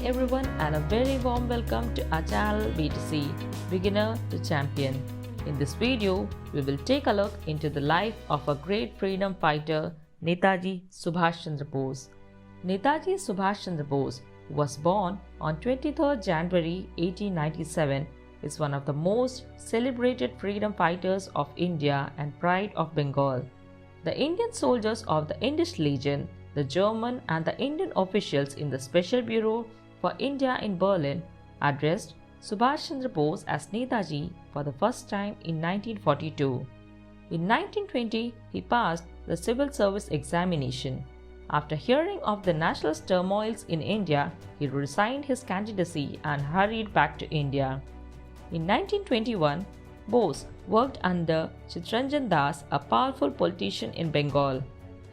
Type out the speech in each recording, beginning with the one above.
everyone and a very warm welcome to our channel B2C, Beginner to Champion. In this video, we will take a look into the life of a great freedom fighter, Netaji Subhas Chandra Bose. Netaji Subhas Chandra Bose, who was born on 23rd January 1897, is one of the most celebrated freedom fighters of India and pride of Bengal. The Indian soldiers of the Indus Legion, the German and the Indian officials in the Special Bureau for India in Berlin addressed Subhas Chandra Bose as Netaji for the first time in 1942. In 1920, he passed the civil service examination. After hearing of the nationalist turmoils in India, he resigned his candidacy and hurried back to India. In 1921, Bose worked under Chittaranjan Das, a powerful politician in Bengal.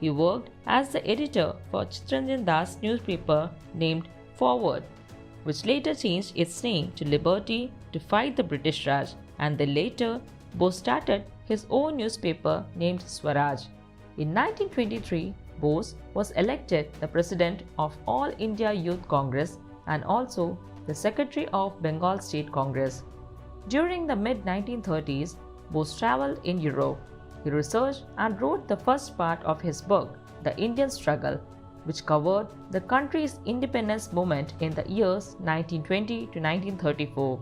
He worked as the editor for Chittaranjan Das' newspaper named Forward, which later changed its name to Liberty to fight the British Raj, and then later Bose started his own newspaper named Swaraj. In 1923, Bose was elected the president of All India Youth Congress and also the secretary of Bengal State Congress. During the mid-1930s, Bose traveled in Europe. He researched and wrote the first part of his book, The Indian Struggle, which covered the country's independence movement in the years 1920 to 1934.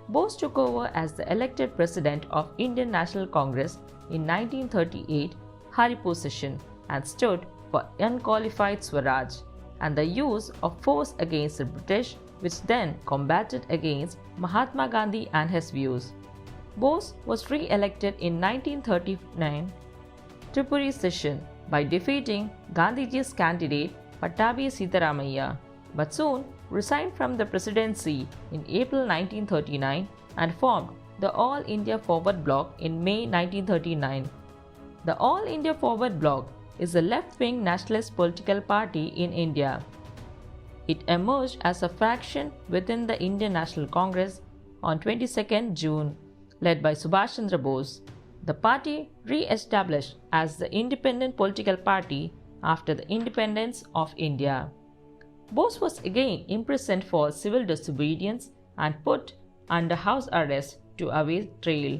Bose took over as the elected president of Indian National Congress in 1938 Haripur session and stood for unqualified Swaraj and the use of force against the British, which then combated against Mahatma Gandhi and his views. Bose was re-elected in 1939 Tripuri session by defeating Gandhiji's candidate Pattabhi Sitaramaiah, but soon resigned from the presidency in April 1939 and formed the All India Forward Bloc in May 1939. The All India Forward Bloc is a left-wing nationalist political party in India. It emerged as a faction within the Indian National Congress on 22nd June, led by Subhas Chandra Bose. The party re-established as the independent political party after the independence of India. Bose was again imprisoned for civil disobedience and put under house arrest to await trial.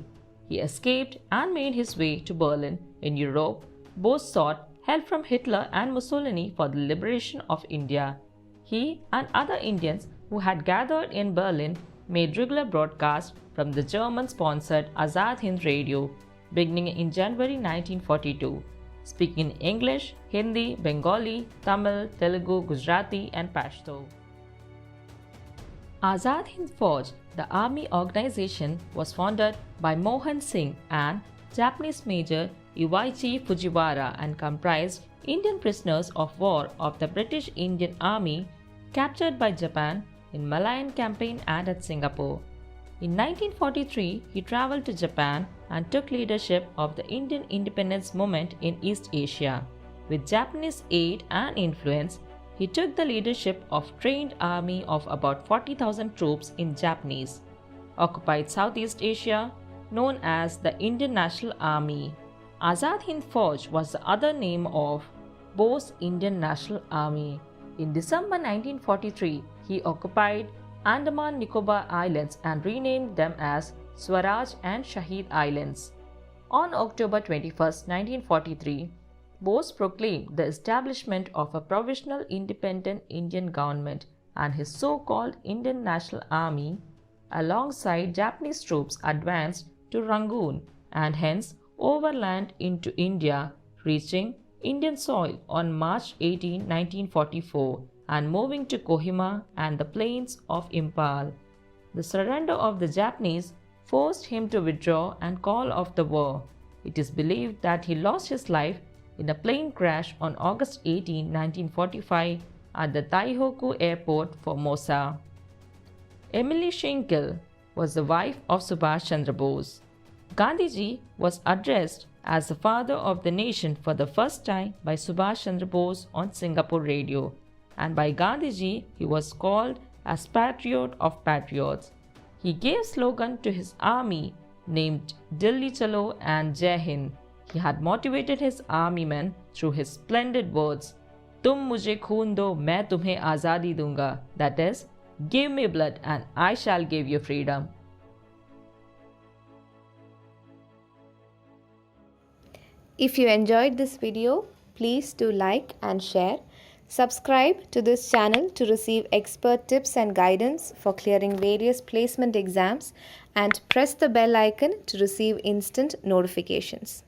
He escaped and made his way to Berlin. In Europe, Bose sought help from Hitler and Mussolini for the liberation of India. He and other Indians who had gathered in Berlin made regular broadcasts from the German-sponsored Azad Hind radio beginning in January 1942, speaking in English, Hindi, Bengali, Tamil, Telugu, Gujarati and Pashto. Azad Hind Fauj, the army organization, was founded by Mohan Singh and Japanese Major Iwaichi Fujiwara and comprised Indian prisoners of war of the British Indian Army captured by Japan in Malayan campaign and at Singapore. In 1943, he traveled to Japan and took leadership of the Indian independence movement in East Asia. With Japanese aid and influence, he took the leadership of trained army of about 40,000 troops in Japanese occupied Southeast Asia, known as the Indian National Army. Azad Hind Fauj was the other name of Bose Indian National Army. In December 1943, he occupied Andaman Nicobar Islands and renamed them as Swaraj and Shahid Islands. On October 21, 1943, Bose proclaimed the establishment of a provisional independent Indian government, and his so-called Indian National Army, alongside Japanese troops, advanced to Rangoon and hence overland into India, reaching Indian soil on March 18, 1944 and moving to Kohima and the plains of Impal. The surrender of the Japanese forced him to withdraw and call off the war. It is believed that he lost his life in a plane crash on August 18, 1945 at the Taihoku Airport, Formosa. Emily Schenkel was the wife of Subhas Chandra Bose. Gandhiji was addressed as the father of the nation for the first time by Subhas Chandra Bose on Singapore radio, and by Gandhiji he was called as Patriot of Patriots. He gave slogan to his army named Dilli Chalo and Jai Hind. He had motivated his army men through his splendid words, तुम मुझे खून दो मैं तुम्हें आज़ादी दूंगा. That is, give me blood and I shall give you freedom. If you enjoyed this video, please do like and share. Subscribe to this channel to receive expert tips and guidance for clearing various placement exams, and press the bell icon to receive instant notifications.